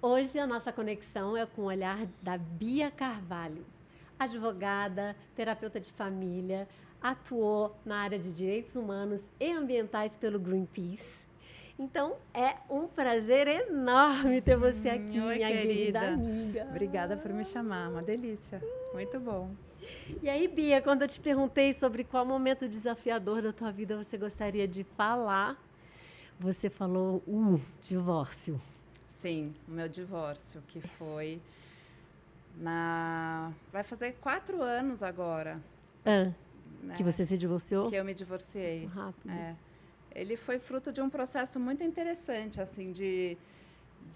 Hoje a nossa conexão é com o olhar da Bia Carvalho, advogada, terapeuta de família, atuou na área de direitos humanos e ambientais pelo Greenpeace. Então é um prazer enorme ter você aqui, Oi, minha querida querida. amiga. Obrigada por me chamar. Uma delícia. Muito bom. E aí, Bia, quando eu te perguntei sobre qual momento desafiador da tua vida você gostaria de falar, você falou, divórcio. Sim, o meu divórcio, que foi vai fazer 4 anos agora, Ah, que né? você se divorciou? Que eu me Isso divorciei. rápido. É. Ele foi fruto de um processo muito interessante, assim, de,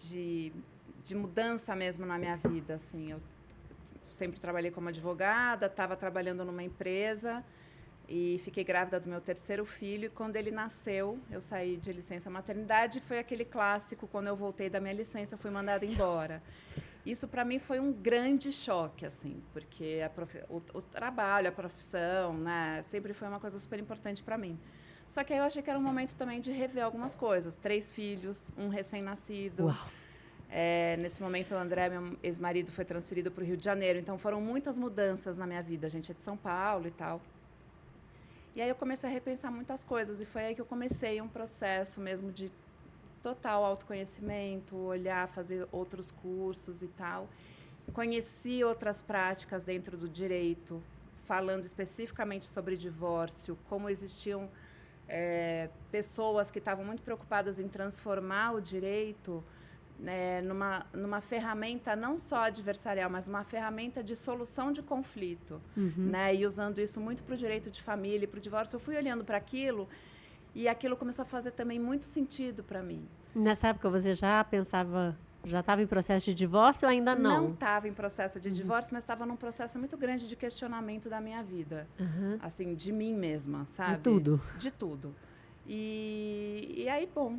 de mudança mesmo na minha vida, assim. Eu sempre trabalhei como advogada, estava trabalhando numa empresa e fiquei grávida do meu terceiro filho. E quando ele nasceu, eu saí de licença maternidade. Foi aquele clássico, quando eu voltei da minha licença, eu fui mandada embora. Isso para mim foi um grande choque, assim, porque o trabalho, a profissão, né, sempre foi uma coisa super importante para mim. Só que aí eu achei que era um momento também de rever algumas coisas. 3 filhos, um recém-nascido. Uau. Nesse momento, o André, meu ex-marido, foi transferido para o Rio de Janeiro. Então, foram muitas mudanças na minha vida. A gente é de São Paulo e tal. E aí eu comecei a repensar muitas coisas. E foi aí que eu comecei um processo mesmo de total autoconhecimento, olhar, fazer outros cursos e tal. Conheci outras práticas dentro do direito, falando especificamente sobre divórcio, como existiam pessoas que estavam muito preocupadas em transformar o direito numa ferramenta não só adversarial, mas uma ferramenta de solução de conflito, né? E usando isso muito para o direito de família e para o divórcio. Eu fui olhando para aquilo e aquilo começou a fazer também muito sentido para mim. Nessa época você já pensava, já estava em processo de divórcio ou ainda Não não? estava em processo de divórcio, mas estava num processo muito grande de questionamento da minha vida. Assim, de mim mesma, De sabe? tudo. De tudo. E aí, bom,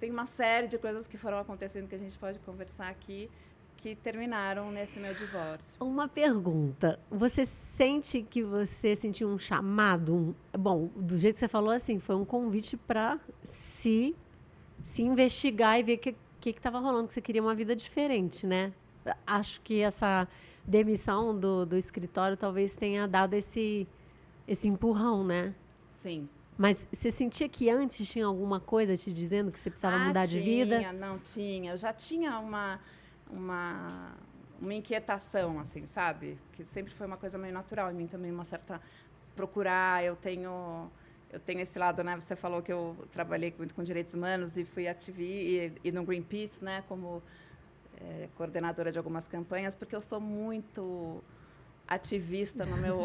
tem uma série de coisas que foram acontecendo que a gente pode conversar aqui, que terminaram nesse meu divórcio. Uma pergunta. Você sente que você sentiu um chamado? Bom, do jeito que você falou, assim, foi um convite para se investigar e ver o que estava rolando, que você queria uma vida diferente, né? Acho que essa demissão do escritório talvez tenha dado esse empurrão, né? Sim. Mas você sentia que antes tinha alguma coisa te dizendo que você precisava Ah, mudar de vida? tinha, não tinha. Eu já tinha uma, uma inquietação, assim, sabe? Que sempre foi uma coisa meio natural em mim também, uma certa procurar. Eu tenho esse lado, né? Você falou que eu trabalhei muito com direitos humanos e fui ativista e no Greenpeace, né? Como coordenadora de algumas campanhas, porque eu sou muito ativista no meu,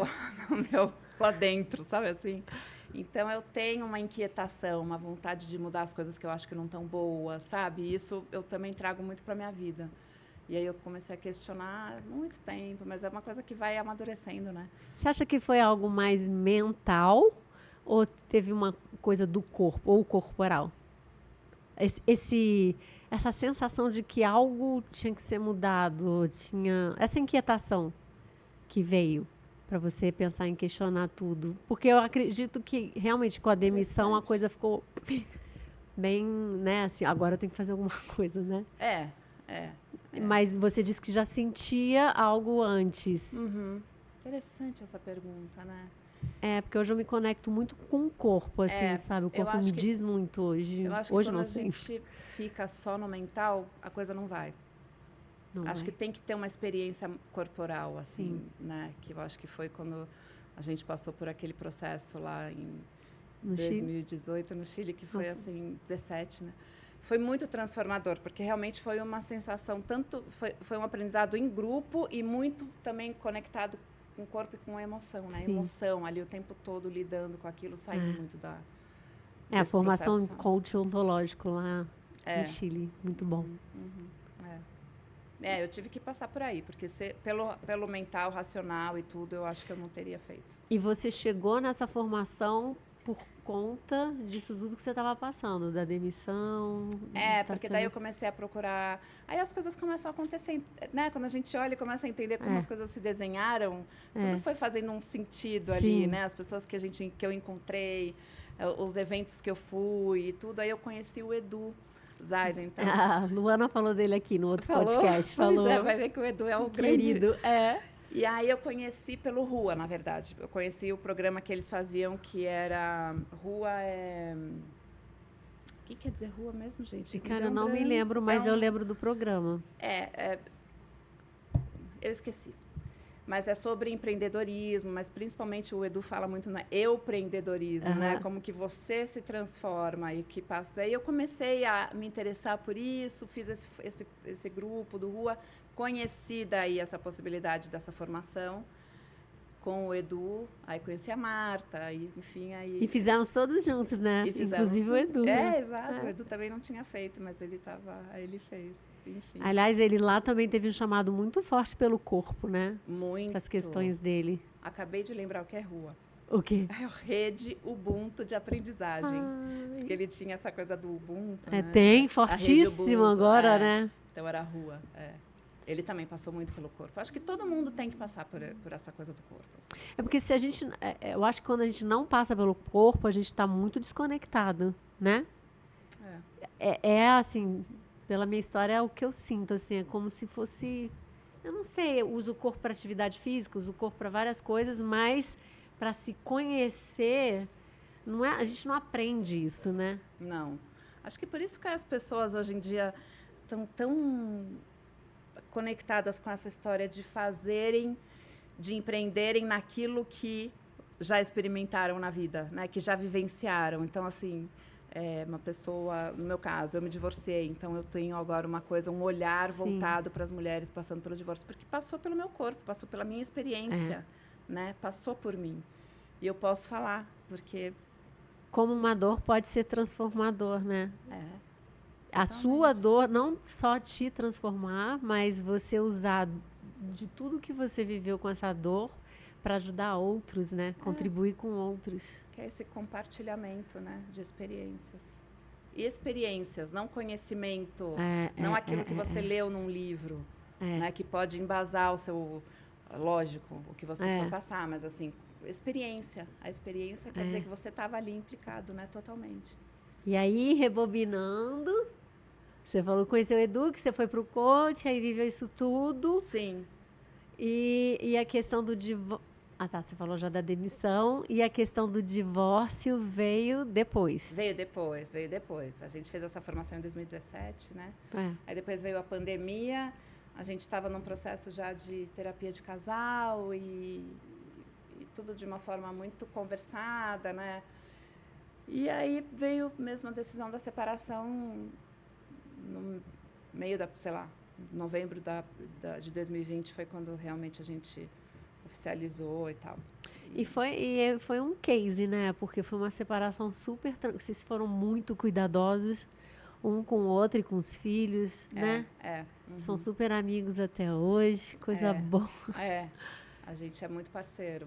no meu lá dentro, sabe assim? Então eu tenho uma inquietação, uma vontade de mudar as coisas que eu acho que não estão boas, sabe? E isso eu também trago muito para minha vida. E aí eu comecei a questionar há muito tempo, mas é uma coisa que vai amadurecendo, né? Você acha que foi algo mais mental ou teve uma coisa do corpo ou corporal? Essa sensação de que algo tinha que ser mudado, tinha essa inquietação que veio para você pensar em questionar tudo, porque eu acredito que realmente com a demissão a Interessante. coisa ficou bem, né, assim, agora eu tenho que fazer alguma coisa, né? É, é. Mas você disse que já sentia algo antes. Interessante essa pergunta, né? É, porque hoje eu me conecto muito com o corpo, assim, sabe? O Eu corpo me acho que diz muito hoje. eu acho que Hoje quando não a sempre. gente fica só no mental, a coisa não vai. Não Acho que vai. tem que ter uma experiência corporal, Sim. assim, né? Que eu acho que foi quando a gente passou por aquele processo lá em No Chile. 2018 no Chile, que Não foi foi. assim, 17, né? Foi muito transformador, porque realmente foi uma sensação, foi um aprendizado em grupo e muito também conectado com o corpo e com a emoção, né? Sim. Emoção ali o tempo todo lidando com aquilo, saindo muito É a desse formação processo. coach ontológico lá no É, Chile. Muito bom. é. Eu tive que passar por aí, porque pelo mental, racional e tudo, eu acho que eu não teria feito. E você chegou nessa formação por conta disso tudo que você estava passando, da demissão, tá Porque daí eu sendo... comecei a procurar. Aí as coisas começam a acontecer, né? Quando a gente olha e começa a entender como as coisas se desenharam, tudo foi fazendo um sentido ali, Sim. né? As pessoas que eu encontrei, os eventos que eu fui e tudo. Aí eu conheci o Edu. Zaida, então. A Luana falou dele aqui no outro Falou? podcast. Pois Falou. é, vai ver que o Edu é o Querido, grande. é. E aí eu conheci pelo Rua, na verdade. Eu conheci o programa que eles faziam, que era Rua é... O que quer dizer Rua mesmo, gente? Cara, eu não me lembro, mas eu lembro do programa. Eu esqueci. Mas é sobre empreendedorismo, mas principalmente o Edu fala muito no empreendedorismo, né? Como que você se transforma e que passos. Aí eu comecei a me interessar por isso, fiz esse grupo do Rua, conheci daí essa possibilidade dessa formação com o Edu, aí conheci a Marta, aí, enfim, aí... E fizemos todos juntos, né? Inclusive o Edu. É, exato. O Edu também não tinha feito, mas ele aí ele fez, enfim. Aliás, ele lá também teve um chamado muito forte pelo corpo, né? Muito. As questões dele. Acabei de lembrar o que é Rua. O quê? É o Rede Ubuntu de aprendizagem. Porque ele tinha essa coisa do Ubuntu, né? Tem, fortíssimo Ubuntu, né? Então era Rua, Ele também passou muito pelo corpo. Acho que todo mundo tem que passar por essa coisa do corpo. Assim. É porque se a gente... eu acho que quando a gente não passa pelo corpo, a gente está muito desconectado, né? Assim, pela minha história, é o que eu sinto, assim. É como se fosse... Eu não sei, eu uso o corpo para atividade física, uso o corpo para várias coisas, mas para se conhecer, a gente não aprende isso, né? Não. Acho que por isso que as pessoas hoje em dia estão tão conectadas com essa história de empreenderem naquilo que já experimentaram na vida, né? Que já vivenciaram. Então, assim, uma pessoa, no meu caso, eu me divorciei, então eu tenho agora um olhar voltado para as mulheres passando pelo divórcio, porque passou pelo meu corpo, passou pela minha experiência, né? Passou por mim. E eu posso falar, porque... Como uma dor pode ser transformador, né? A sua dor não só te transformar, mas você usar de tudo que você viveu com essa dor para ajudar outros, né? Contribuir com outros. Que é esse compartilhamento, né? De experiências. E experiências, não conhecimento, não aquilo que você leu num livro, né? Que pode embasar o seu... Lógico, o que você for passar, mas assim, experiência. A experiência quer dizer que você estava ali implicado, né? Totalmente. E aí, rebobinando... Você falou, conheceu o Edu, que você foi para o coach, aí viveu isso tudo. Sim. E a questão do divórcio... você falou já da demissão. E a questão do divórcio veio depois. Veio depois. A gente fez essa formação em 2017, né? Aí depois veio a pandemia, a gente estava num processo já de terapia de casal e tudo de uma forma muito conversada, né? E aí veio mesmo a decisão da separação... No meio novembro de 2020 foi quando realmente a gente oficializou e tal. E foi um case, né? Porque foi uma separação super... Vocês foram muito cuidadosos, um com o outro e com os filhos, né? São super amigos até hoje, coisa boa. A gente é muito parceiro.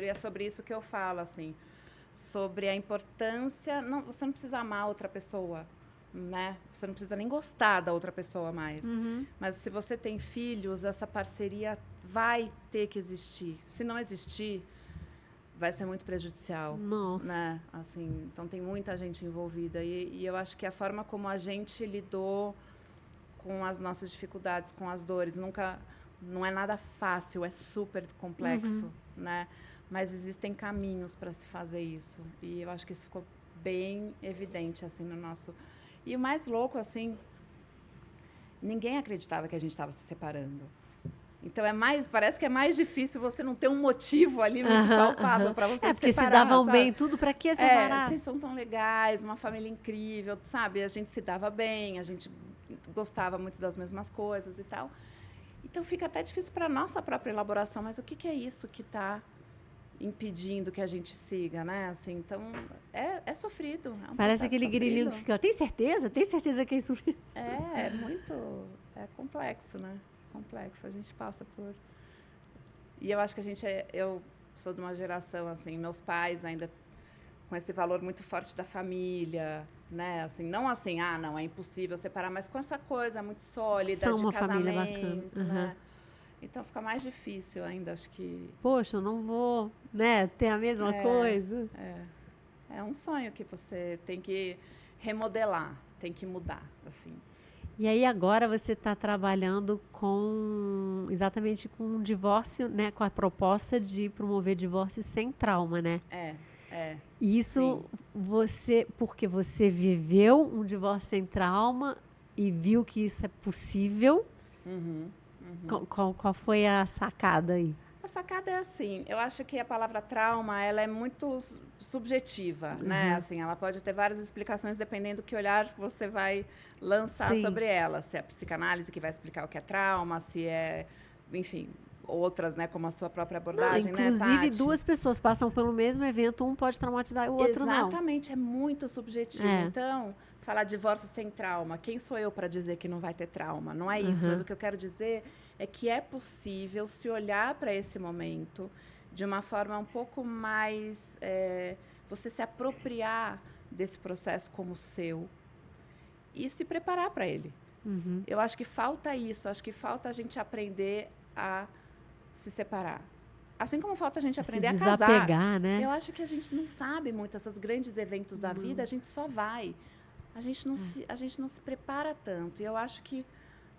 E é sobre isso que eu falo, assim, sobre a importância... você não precisa amar outra pessoa, né? Você não precisa nem gostar da outra pessoa mais. Mas se você tem filhos, essa parceria vai ter que existir. Se não existir, vai ser muito prejudicial. Nossa. Né? Assim, então tem muita gente envolvida. E eu acho que a forma como a gente lidou com as nossas dificuldades, com as dores, não é nada fácil, é super complexo, né? Mas existem caminhos para se fazer isso. E eu acho que isso ficou bem evidente assim no nosso... E o mais louco, assim, ninguém acreditava que a gente estava se separando. Então, parece que é mais difícil você não ter um motivo ali muito palpável para você se separar. Porque se davam bem tudo, para que separar? Vocês são tão legais, uma família incrível, sabe? A gente se dava bem, a gente gostava muito das mesmas coisas e tal. Então, fica até difícil para a nossa própria elaboração, mas o que é isso que está impedindo que a gente siga, né? Assim, então, é sofrido. Parece aquele grilinho que fica, tem certeza? Tem certeza que é isso? É complexo, né? Complexo, a gente passa por... E eu acho que eu sou de uma geração, assim, meus pais ainda com esse valor muito forte da família, né? Assim, não assim, não, é impossível separar, mas com essa coisa muito sólida São de uma casamento, família bacana. né? Então fica mais difícil ainda, acho que... Poxa, eu não vou, né, ter a mesma coisa. É um sonho que você tem que remodelar, tem que mudar, assim. E aí agora você está trabalhando exatamente com um divórcio, né? Com a proposta de promover divórcio sem trauma, né? E isso Sim. porque você viveu um divórcio sem trauma e viu que isso é possível. Qual foi a sacada aí? A sacada é assim, eu acho que a palavra trauma, ela é muito subjetiva, né? Assim, ela pode ter várias explicações dependendo do que olhar você vai lançar Sim. sobre ela. Se é a psicanálise que vai explicar o que é trauma, se é, enfim, outras, né, como a sua própria Não, abordagem, né, inclusive, Tati? duas pessoas passam pelo mesmo evento, um pode traumatizar e o outro não. Exatamente, é muito subjetivo. Então, falar divórcio sem trauma, quem sou eu para dizer que não vai ter trauma? Não é isso, mas o que eu quero dizer é que é possível se olhar para esse momento de uma forma um pouco mais... você se apropriar desse processo como seu e se preparar para ele. Eu acho que falta isso, acho que falta a gente aprender a se separar. Assim como falta a gente aprender a casar. Desapegar, né? Eu acho que a gente não sabe muito esses grandes eventos da vida, a gente só vai. A gente não se prepara tanto. E eu acho que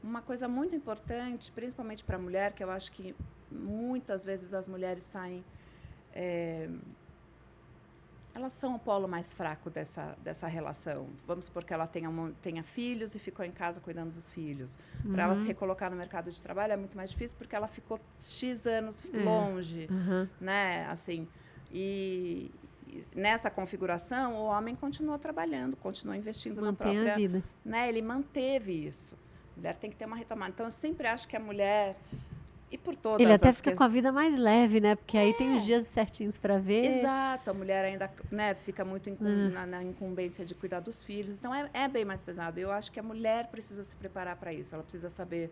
uma coisa muito importante, principalmente para a mulher, que eu acho que muitas vezes as mulheres saem... elas são o polo mais fraco dessa relação. Vamos supor que ela tenha filhos e ficou em casa cuidando dos filhos. Para ela se recolocar no mercado de trabalho é muito mais difícil porque ela ficou X anos longe, né? Assim, e nessa configuração, o homem continua trabalhando, continua investindo na própria vida. Né? Ele manteve isso. A mulher tem que ter uma retomada. Então, eu sempre acho que a mulher... E por todas Ele até as fica com a vida mais leve, né? Porque aí tem os dias certinhos para ver. Exato, a mulher ainda, né, fica muito na incumbência de cuidar dos filhos. Então, é bem mais pesado. Eu acho que a mulher precisa se preparar para isso. Ela precisa saber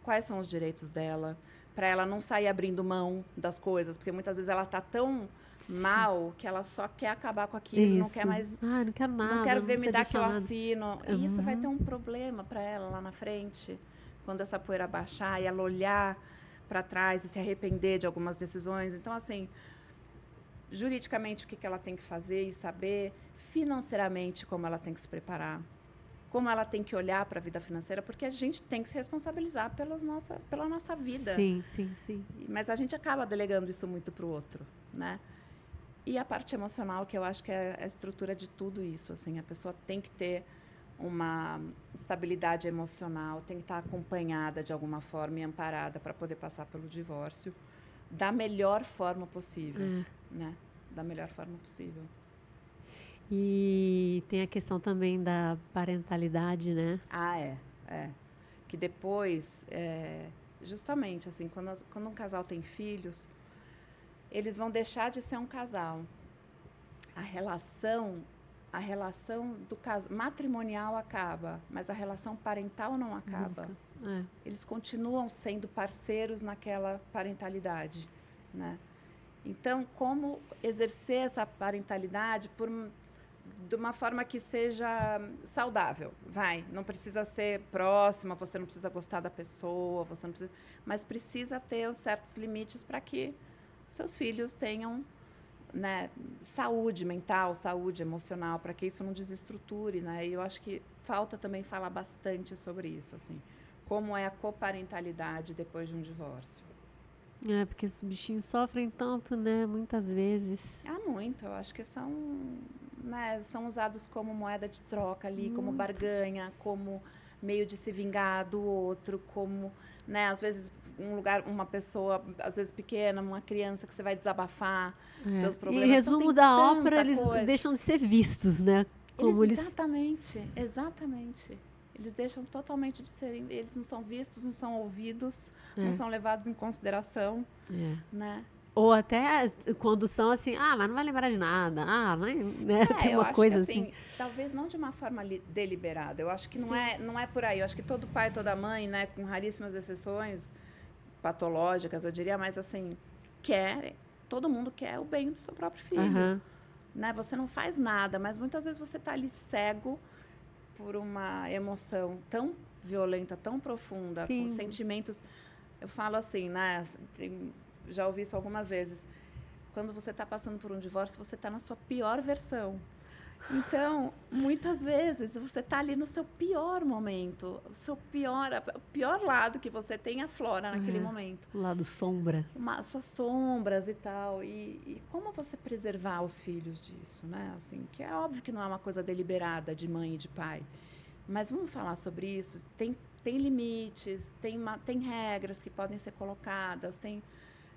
quais são os direitos dela, para ela não sair abrindo mão das coisas. Porque muitas vezes ela está tão mal que ela só quer acabar com aquilo, não quer mais... não quero nada. Não quero ver, me dá que eu nada. assino. E isso vai ter um problema para ela lá na frente, quando essa poeira baixar e ela olhar para trás e se arrepender de algumas decisões. Então, assim, juridicamente, o que ela tem que fazer e saber, financeiramente, como ela tem que se preparar, como ela tem que olhar para a vida financeira, porque a gente tem que se responsabilizar pela nossa vida. Sim. Mas a gente acaba delegando isso muito para o outro, né? E a parte emocional, que eu acho que é a estrutura de tudo isso, assim, a pessoa tem que ter uma estabilidade emocional, tem que estar acompanhada de alguma forma e amparada para poder passar pelo divórcio da melhor forma possível, né? Da melhor forma possível. E tem a questão também da parentalidade, né? Que depois, justamente, assim, quando um casal tem filhos, eles vão deixar de ser um casal. A relação do matrimonial acaba, mas a relação parental não acaba. Eles continuam sendo parceiros naquela parentalidade, né? Então, como exercer essa parentalidade de uma forma que seja saudável, não precisa ser próxima, você não precisa gostar da pessoa, mas precisa ter certos limites para que seus filhos tenham, né, saúde mental, saúde emocional, para que isso não desestruture, né? E eu acho que falta também falar bastante sobre isso, assim, como é a coparentalidade depois de um divórcio. Porque esses bichinhos sofrem tanto, né? Muitas vezes. Muito. Eu acho que são usados como moeda de troca ali, como barganha, como meio de se vingar do outro, como, né, às vezes uma pessoa, às vezes pequena, uma criança que você vai desabafar seus problemas. E resumo da ópera, eles deixam de ser vistos, né? Exatamente. Eles deixam totalmente de serem... Eles não são vistos, não são ouvidos, não são levados em consideração, né? Ou até quando são assim, mas não vai lembrar de nada, né? Tem uma coisa assim. Talvez não de uma forma deliberada. Eu acho que não é por aí. Eu acho que todo pai, toda mãe, né, com raríssimas exceções patológicas, eu diria, mas assim, todo mundo quer o bem do seu próprio filho. Né? Você não faz nada, mas muitas vezes você está ali cego por uma emoção tão violenta, tão profunda, com sentimentos... Eu falo assim, né? Já ouvi isso algumas vezes. Quando você está passando por um divórcio, você está na sua pior versão. Então, muitas vezes, você está ali no seu pior momento, o pior lado que você tem aflora naquele momento. O lado sombra. Suas sombras e tal. E como você preservar os filhos disso, né? Assim, que é óbvio que não é uma coisa deliberada de mãe e de pai. Mas vamos falar sobre isso. Tem limites, tem regras que podem ser colocadas, tem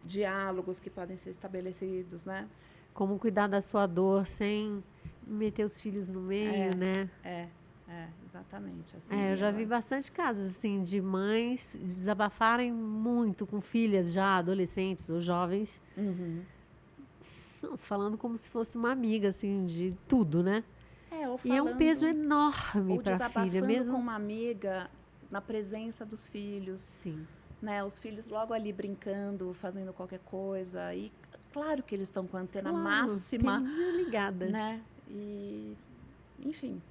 diálogos que podem ser estabelecidos, né? Como cuidar da sua dor sem meter os filhos no meio, né? Exatamente. Assim, Eu já vi bastante casos assim de mães desabafarem muito com filhas já adolescentes ou jovens, falando como se fosse uma amiga assim de tudo, né? Ou E é um peso falando, enorme ou para a filha desabafando mesmo. com uma amiga na presença dos filhos. Sim. Né? Os filhos logo ali brincando, fazendo qualquer coisa. E claro que eles estão com a antena máxima. Ligada. Né? E, enfim,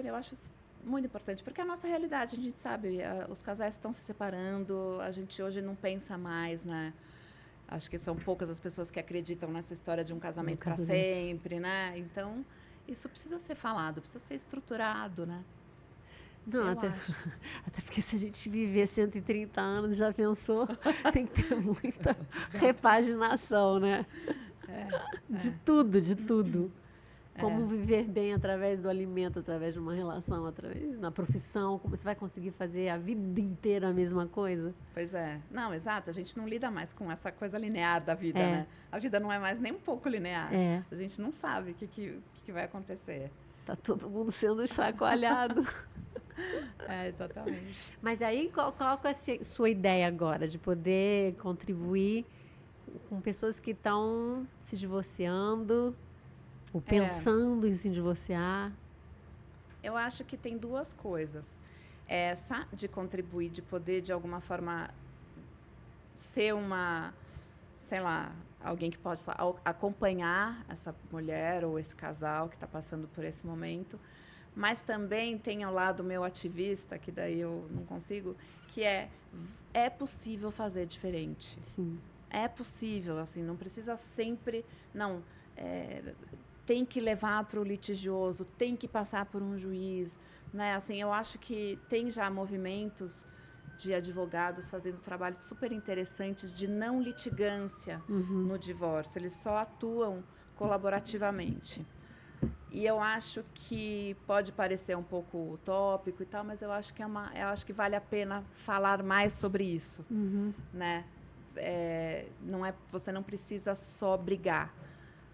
eu acho isso muito importante, porque é a nossa realidade, a gente sabe, os casais estão se separando, a gente hoje não pensa mais, né? Acho que são poucas as pessoas que acreditam nessa história de um casamento para sempre, né? Então, isso precisa ser falado, precisa ser estruturado, né? Não, até porque se a gente viver 130 anos, já pensou, tem que ter muita repaginação, né? De tudo. Como viver bem através do alimento, através de uma relação, na profissão, como você vai conseguir fazer a vida inteira a mesma coisa? Pois é. Não, exato. A gente não lida mais com essa coisa linear da vida, né? A vida não é mais nem um pouco linear. A gente não sabe o que vai acontecer. Tá todo mundo sendo chacoalhado. Exatamente. Mas aí, qual é a sua ideia agora de poder contribuir com pessoas que estão se divorciando ou pensando em se divorciar? Eu acho que tem duas coisas. Essa de contribuir, de poder, de alguma forma, ser sei lá, alguém que pode acompanhar essa mulher ou esse casal que está passando por esse momento. Mas também tem ao lado meu ativista, que daí eu não consigo, que é possível fazer diferente. Sim. É possível, assim, não precisa sempre... Não, tem que levar para o litigioso, tem que passar por um juiz, né? Assim, eu acho que tem já movimentos de advogados fazendo trabalhos super interessantes de não litigância no divórcio. Eles só atuam colaborativamente. E eu acho que pode parecer um pouco utópico e tal, mas eu acho que vale a pena falar mais sobre isso, né? Você não precisa só brigar.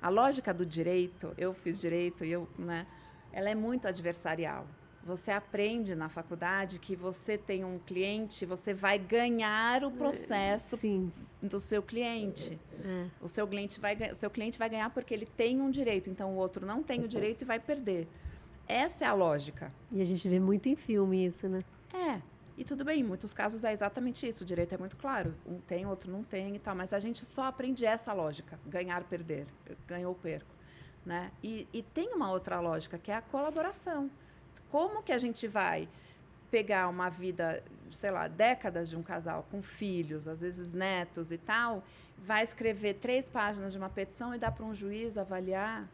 A lógica do direito, eu fiz direito e né, ela é muito adversarial. Você aprende na faculdade que você tem um cliente, você vai ganhar o processo do seu cliente. O seu cliente vai ganhar porque ele tem um direito, então o outro não tem o direito e vai perder. Essa é a lógica. E a gente vê muito em filme isso, né? E tudo bem, em muitos casos é exatamente isso, o direito é muito claro, um tem, outro não tem e tal, mas a gente só aprende essa lógica, ganhar, perder, ganho ou perco, né? E tem uma outra lógica, que é a colaboração. Como que a gente vai pegar uma vida, sei lá, décadas de um casal com filhos, às vezes netos e tal, vai escrever 3 páginas de uma petição e dar para um juiz avaliar,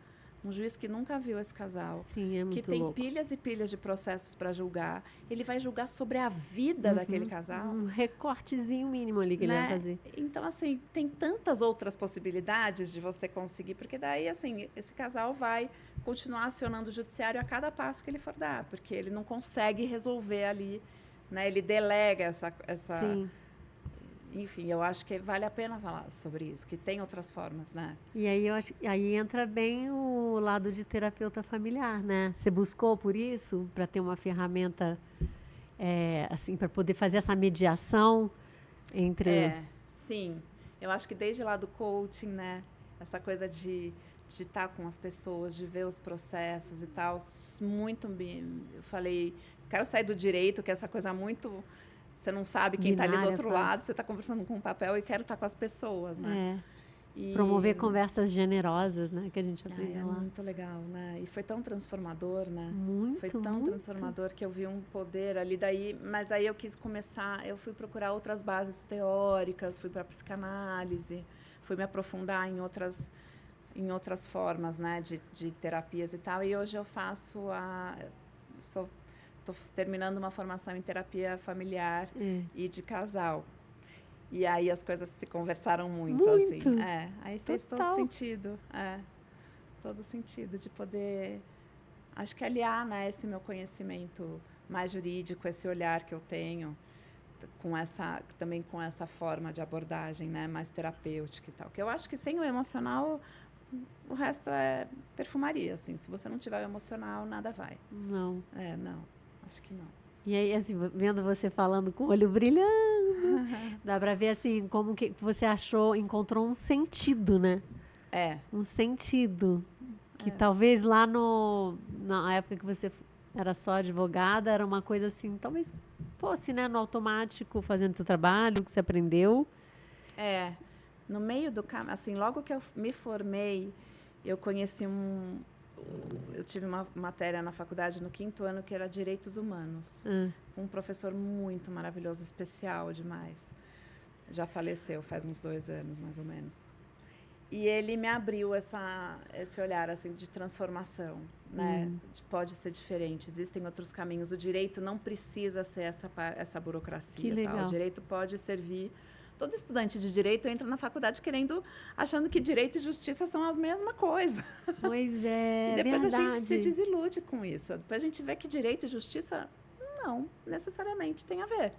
um juiz que nunca viu esse casal, Sim, é muito que tem louco. pilhas e pilhas de processos para julgar, ele vai julgar sobre a vida daquele casal. Um recortezinho mínimo ali que ele vai fazer. Então, assim, tem tantas outras possibilidades de você conseguir, porque daí, assim, esse casal vai continuar acionando o judiciário a cada passo que ele for dar, porque ele não consegue resolver ali, né? Ele delega essa... Sim. Enfim, eu acho que vale a pena falar sobre isso, que tem outras formas, né? E aí aí entra bem o lado de terapeuta familiar, né? Você buscou por isso, para ter uma ferramenta, assim, para poder fazer essa mediação entre... Sim. Eu acho que desde lá do coaching, né? Essa coisa de estar com as pessoas, de ver os processos e tal, muito bem. Eu falei, quero sair do direito, que é essa coisa muito... Você não sabe quem está ali do outro lado, você está conversando com um papel e quero estar com as pessoas, né? Promover conversas generosas, né? Que a gente aprendeu lá. É muito legal, né? E foi tão transformador, né? Foi tão muito transformador que eu vi um poder ali daí. Mas aí eu quis começar, eu fui procurar outras bases teóricas, fui para a psicanálise, fui me aprofundar em outras em outras formas, né, de terapias e tal. E hoje eu faço estou terminando uma formação em terapia familiar e de casal. E aí as coisas se conversaram muito, assim. Aí fez todo sentido. Todo sentido de poder, acho que aliar, né, esse meu conhecimento mais jurídico, esse olhar que eu tenho, também com essa forma de abordagem, né, mais terapêutica e tal. Que eu acho que sem o emocional, o resto é perfumaria, assim. Se você não tiver o emocional, nada vai. Não. Não. Acho que não. E aí, assim, vendo você falando com o olho brilhando, dá pra ver, assim, como que você encontrou um sentido, né? Um sentido. Que talvez lá na época que você era só advogada, era uma coisa assim, talvez fosse, né, no automático, fazendo o seu trabalho, que você aprendeu. No meio do caminho, assim, logo que eu me formei, eu conheci eu tive uma matéria na faculdade no 5º ano que era Direitos Humanos, um professor muito maravilhoso, especial demais. Já faleceu faz uns 2 anos, mais ou menos. E ele me abriu esse olhar assim de transformação, né? Pode ser diferente, existem outros caminhos. O direito não precisa ser essa burocracia. Que legal. Tá? O direito pode servir. Todo estudante de direito entra na faculdade achando que direito e justiça são a mesma coisa. Pois é, e depois verdade. a gente se desilude com isso. Depois a gente vê que direito e justiça não necessariamente tem a ver.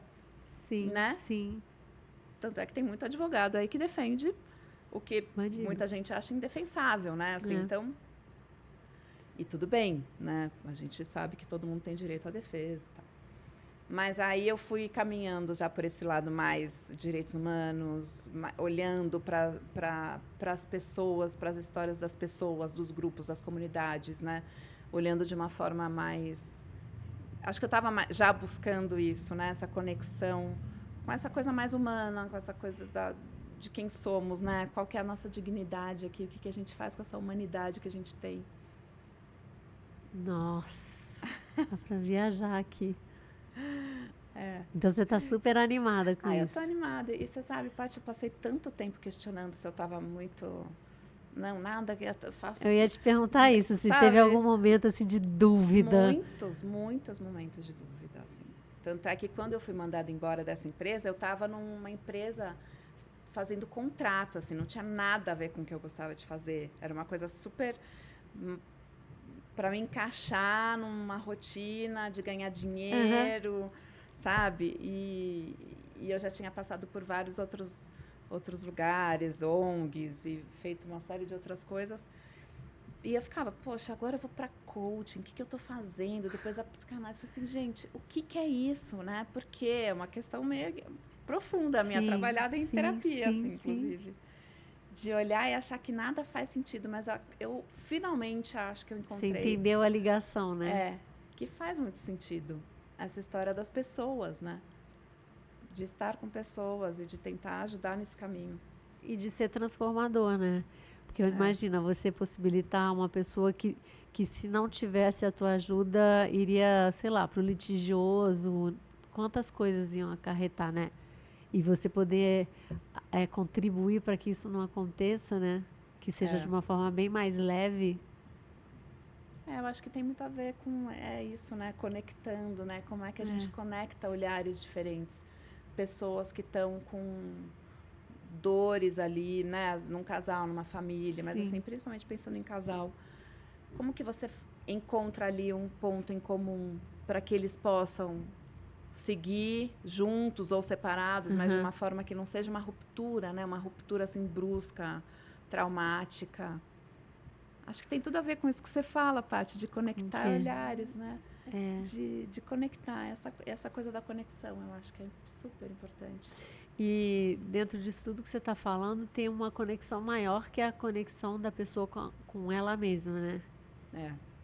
Sim, né? Sim. Tanto é que tem muito advogado aí que defende o que muita gente acha indefensável, né? Assim, então, e tudo bem, né? A gente sabe que todo mundo tem direito à defesa e tal. Mas aí eu fui caminhando já por esse lado mais direitos humanos, olhando para as pessoas, para as histórias das pessoas, dos grupos, das comunidades, né? Olhando de uma forma mais... Acho que eu estava já buscando isso, né? Essa conexão com essa coisa mais humana, com essa coisa de quem somos, né? Qual que é a nossa dignidade aqui, o que a gente faz com essa humanidade que a gente tem. Nossa, dá para viajar aqui. Então você está super animada com isso. Eu estou animada. E você sabe, Paty, eu passei tanto tempo questionando se eu estava muito... Não, nada que eu faço... Eu ia te perguntar isso, se teve algum momento assim de dúvida. Muitos momentos de dúvida, assim. Tanto é que quando eu fui mandada embora dessa empresa, eu estava numa empresa fazendo contrato, assim, não tinha nada a ver com o que eu gostava de fazer. Era uma coisa super... para me encaixar numa rotina de ganhar dinheiro, sabe? E eu já tinha passado por vários outros lugares, ONGs, e feito uma série de outras coisas. E eu ficava, poxa, agora eu vou para coaching, o que eu estou fazendo? Depois a psicanálise, eu falei assim, gente, o que é isso, né? Porque é uma questão meio profunda, a minha trabalhada em terapia, assim, inclusive. De olhar e achar que nada faz sentido, mas eu finalmente acho que eu encontrei... Você entendeu a ligação, né? Que faz muito sentido. Essa história das pessoas, né? De estar com pessoas e de tentar ajudar nesse caminho. E de ser transformador, né? Porque imagina, você possibilitar uma pessoa que se não tivesse a tua ajuda, iria, sei lá, para o litigioso, quantas coisas iam acarretar, né? E você poder contribuir para que isso não aconteça, né? Que seja de uma forma bem mais leve. Eu acho que tem muito a ver com isso, né? Conectando, né? Como é que a gente conecta olhares diferentes. Pessoas que estão com dores ali, né? Num casal, numa família, mas assim, principalmente pensando em casal. Como que você encontra ali um ponto em comum para que eles possam seguir juntos ou separados, mas de uma forma que não seja uma ruptura, né? Uma ruptura assim brusca, traumática. Acho que tem tudo a ver com isso que você fala, Paty, de conectar olhares, né? De conectar, essa coisa da conexão, eu acho que é super importante. E dentro disso tudo que você está falando, tem uma conexão maior que a conexão da pessoa com ela mesma, né?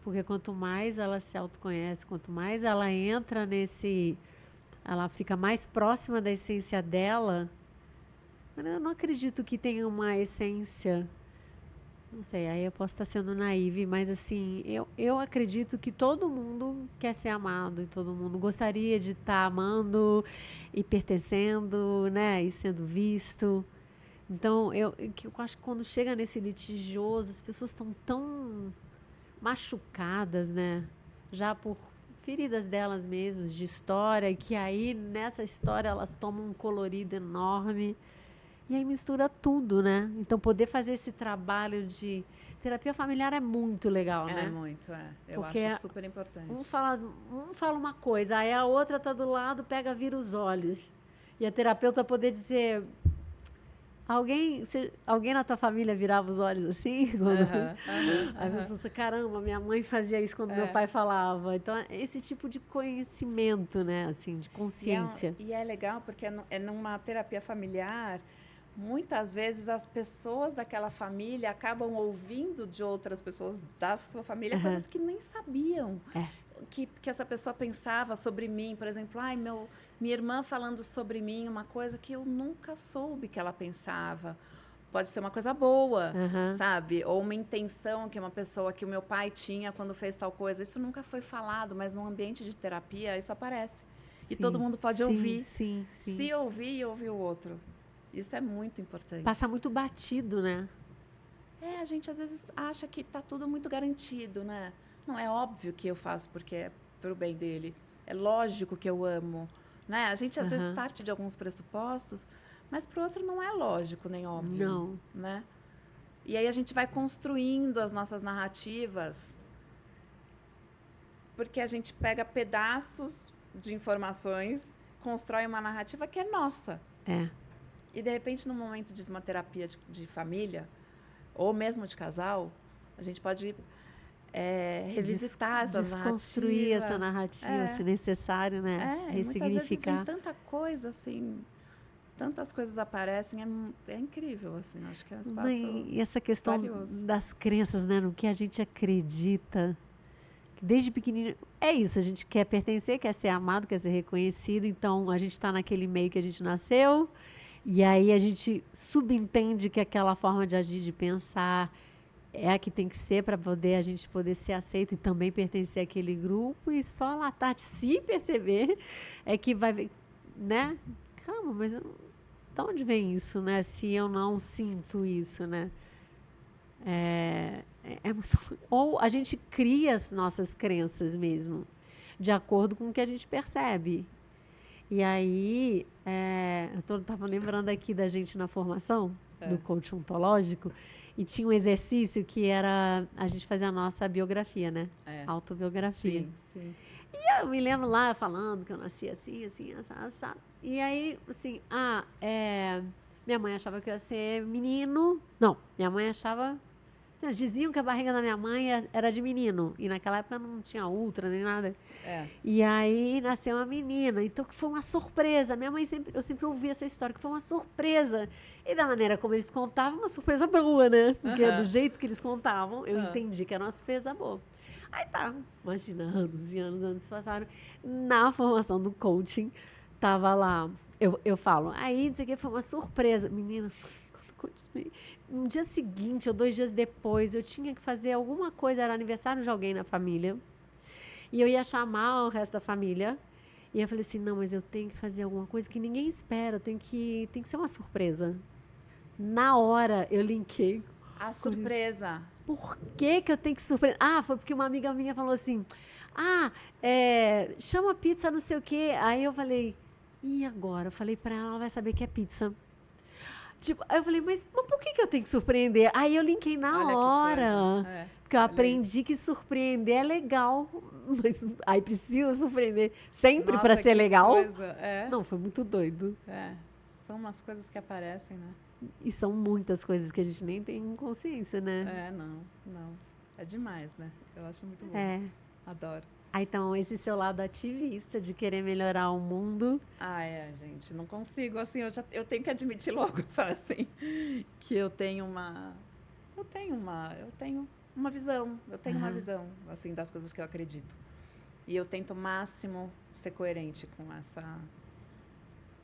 Porque quanto mais ela se autoconhece, quanto mais ela entra ela fica mais próxima da essência dela. Eu não acredito que tenha uma essência, não sei, aí eu posso estar sendo naive, mas assim, eu acredito que todo mundo quer ser amado e todo mundo gostaria de estar amando e pertencendo, né, e sendo visto. Então, eu acho que quando chega nesse litigioso, as pessoas estão tão machucadas, né? Já por feridas delas mesmas, de história, que aí nessa história elas tomam um colorido enorme. E aí mistura tudo, né? Então, poder fazer esse trabalho de terapia familiar é muito legal, É né? muito, é. Eu Porque acho super importante. um fala uma coisa, aí a outra tá do lado, pega, vira os olhos. E a terapeuta poder dizer, alguém na tua família virava os olhos assim? Aham, Aí aham, você, caramba, minha mãe fazia isso quando meu pai falava. Então, é esse tipo de conhecimento, né? Assim, de consciência. E é legal porque é numa terapia familiar, muitas vezes as pessoas daquela família acabam ouvindo de outras pessoas da sua família coisas que nem sabiam. É. Que essa pessoa pensava sobre mim, por exemplo, minha irmã falando sobre mim uma coisa que eu nunca soube que ela pensava. Pode ser uma coisa boa, sabe? Ou uma intenção que uma pessoa que o meu pai tinha quando fez tal coisa. Isso nunca foi falado, mas num ambiente de terapia isso aparece. E todo mundo pode ouvir. Sim. Se ouvir e ouvir o outro. Isso é muito importante. Passa muito batido, né? A gente às vezes acha que está tudo muito garantido, né? Não, é óbvio que eu faço porque é pro bem dele. É lógico que eu amo, né? A gente às vezes parte de alguns pressupostos, mas para o outro não é lógico nem óbvio, Não. né? E aí a gente vai construindo as nossas narrativas, porque a gente pega pedaços de informações, constrói uma narrativa que é nossa. É. E de repente, num momento de uma terapia de família, ou mesmo de casal, a gente pode revisitar essa narrativa. Desconstruir essa narrativa, se necessário, né? Ressignificar. Muitas vezes vem tanta coisa, assim, tantas coisas aparecem, é incrível, assim, acho que é um espaço E essa questão valioso. das crenças, né? No que a gente acredita. Que desde pequenininho, é isso, a gente quer pertencer, quer ser amado, quer ser reconhecido, então a gente está naquele meio que a gente nasceu, e aí a gente subentende que aquela forma de agir, de pensar, é a que tem que ser para poder a gente poder ser aceito e também pertencer àquele grupo, e só lá tarde, se perceber, é que vai ver, né? Calma, mas de onde vem isso, né? Se eu não sinto isso, né? Muito... Ou a gente cria as nossas crenças mesmo, de acordo com o que a gente percebe. E aí, eu estava lembrando aqui da gente na formação, do coach ontológico, e tinha um exercício que era a gente fazer a nossa biografia, né? Autobiografia. Sim. E eu me lembro lá falando que eu nasci assim, assado. E aí, assim, minha mãe achava que eu ia ser menino. Não, minha mãe achava... Eles diziam que a barriga da minha mãe era de menino. E naquela época não tinha ultra nem nada. E aí nasceu uma menina. Então que foi uma surpresa. Minha mãe eu sempre ouvi essa história, que foi uma surpresa. E da maneira como eles contavam, uma surpresa boa, né? Porque do jeito que eles contavam, eu entendi que era uma surpresa boa. Aí tá, imagina, anos e anos se passaram. Na formação do coaching, tava lá, eu falo, aí isso aqui foi uma surpresa. Menina, no dia seguinte ou 2 dias depois, eu tinha que fazer alguma coisa, era aniversário de alguém na família, e eu ia chamar o resto da família, e eu falei assim, não, mas eu tenho que fazer alguma coisa que ninguém espera, tem que ser uma surpresa. Na hora, eu linkei. A surpresa. Por que eu tenho que surpreender? Foi porque uma amiga minha falou assim, chama pizza não sei o quê. Aí eu falei, e agora? Eu falei pra ela vai saber que é pizza. Tipo, aí eu falei, mas por que eu tenho que surpreender? Aí eu linkei na hora. Porque eu aprendi que surpreender é legal. Mas aí precisa surpreender sempre para ser legal. Não, foi muito doido. São umas coisas que aparecem, né? E são muitas coisas que a gente nem tem consciência, né? Não. É demais, né? Eu acho muito bom. Adoro. Então, esse seu lado ativista de querer melhorar o mundo. Gente, não consigo, assim, eu tenho que admitir logo, sabe, assim, que eu tenho uma visão, uma visão, assim, das coisas que eu acredito. E eu tento ao máximo ser coerente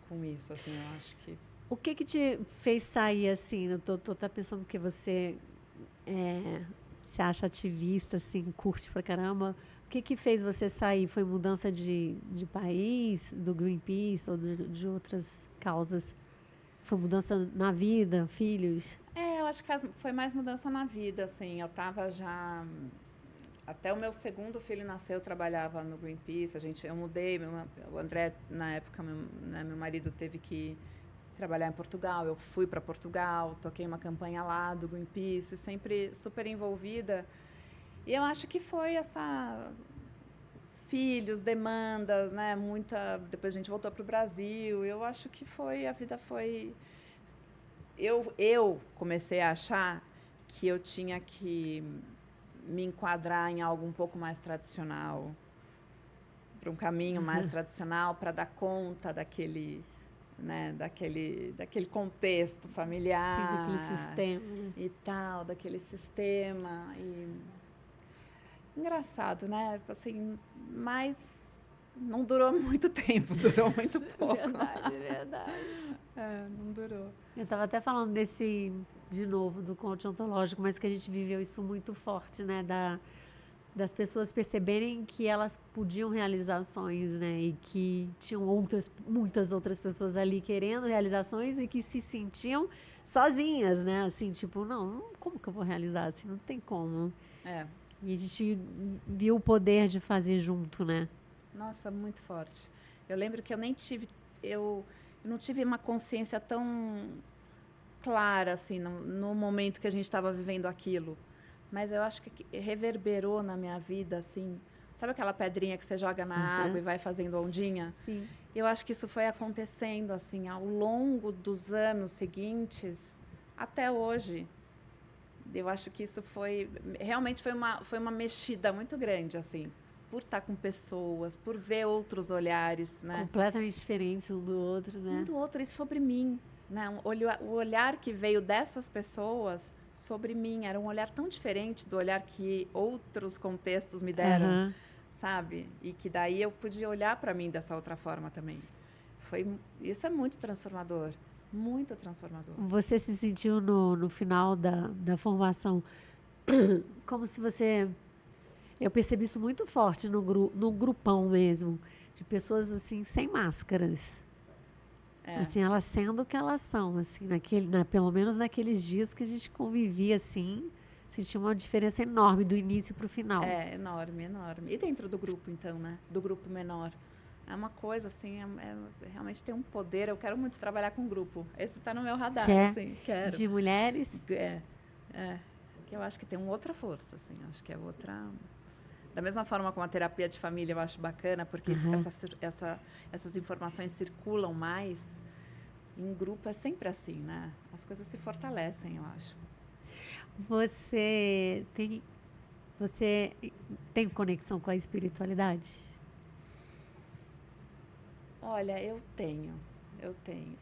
com isso, assim, eu acho que... O que te fez sair, assim, eu tô pensando que você se acha ativista, assim, curte pra caramba. O que fez você sair? Foi mudança de país, do Greenpeace ou de outras causas? Foi mudança na vida, filhos? Eu acho que foi mais mudança na vida, assim. Eu tava já... Até o meu segundo filho nasceu, eu trabalhava no Greenpeace. Eu mudei, o André, na época, meu marido teve que trabalhar em Portugal. Eu fui para Portugal, toquei uma campanha lá do Greenpeace, sempre super envolvida. E eu acho que foi essa... Filhos, demandas, né? Depois a gente voltou para o Brasil. Eu acho que a vida foi... Eu comecei a achar que eu tinha que me enquadrar em algo um pouco mais tradicional, para um caminho mais tradicional, para dar conta daquele, né, daquele contexto familiar. Sim, daquele sistema. Né? E tal, daquele sistema. Engraçado, né? Assim, mas não durou muito tempo, durou muito pouco. Verdade. Não durou. Eu estava até falando de novo, do coach ontológico, mas que a gente viveu isso muito forte, né? Das pessoas perceberem que elas podiam realizar sonhos, né? E que tinham muitas outras pessoas ali querendo realizações e que se sentiam sozinhas, né? Assim, tipo, não, como que eu vou realizar? Assim, não tem como. E a gente viu o poder de fazer junto, né? Nossa, muito forte. Eu lembro que eu não tive uma consciência tão clara, assim, no momento que a gente estava vivendo aquilo. Mas eu acho que reverberou na minha vida, assim. Sabe aquela pedrinha que você joga na água e vai fazendo ondinha? Sim. Eu acho que isso foi acontecendo, assim, ao longo dos anos seguintes, até hoje. Eu acho que isso realmente foi uma mexida muito grande, assim, por estar com pessoas, por ver outros olhares, né? Completamente diferentes um do outro, né? Um do outro e sobre mim, né? O olhar que veio dessas pessoas sobre mim era um olhar tão diferente do olhar que outros contextos me deram, sabe? E que daí eu podia olhar para mim dessa outra forma também. Isso é muito transformador. Muito transformador. Você se sentiu no final da formação como se você... Eu percebi isso muito forte no grupão mesmo, de pessoas assim, sem máscaras. Assim, elas sendo o que elas são, assim, pelo menos naqueles dias que a gente convivia assim, sentia uma diferença enorme do início para o final. Enorme, enorme. E dentro do grupo, então, né? Do grupo menor. É uma coisa, assim, realmente tem um poder. Eu quero muito trabalhar com grupo. Esse está no meu radar, assim. Quero. De mulheres? Que eu acho que tem uma outra força, assim. Acho que é outra... Da mesma forma como a terapia de família eu acho bacana, porque essas informações circulam mais. Em grupo é sempre assim, né? As coisas se fortalecem, eu acho. Você tem conexão com a espiritualidade? Olha, eu tenho.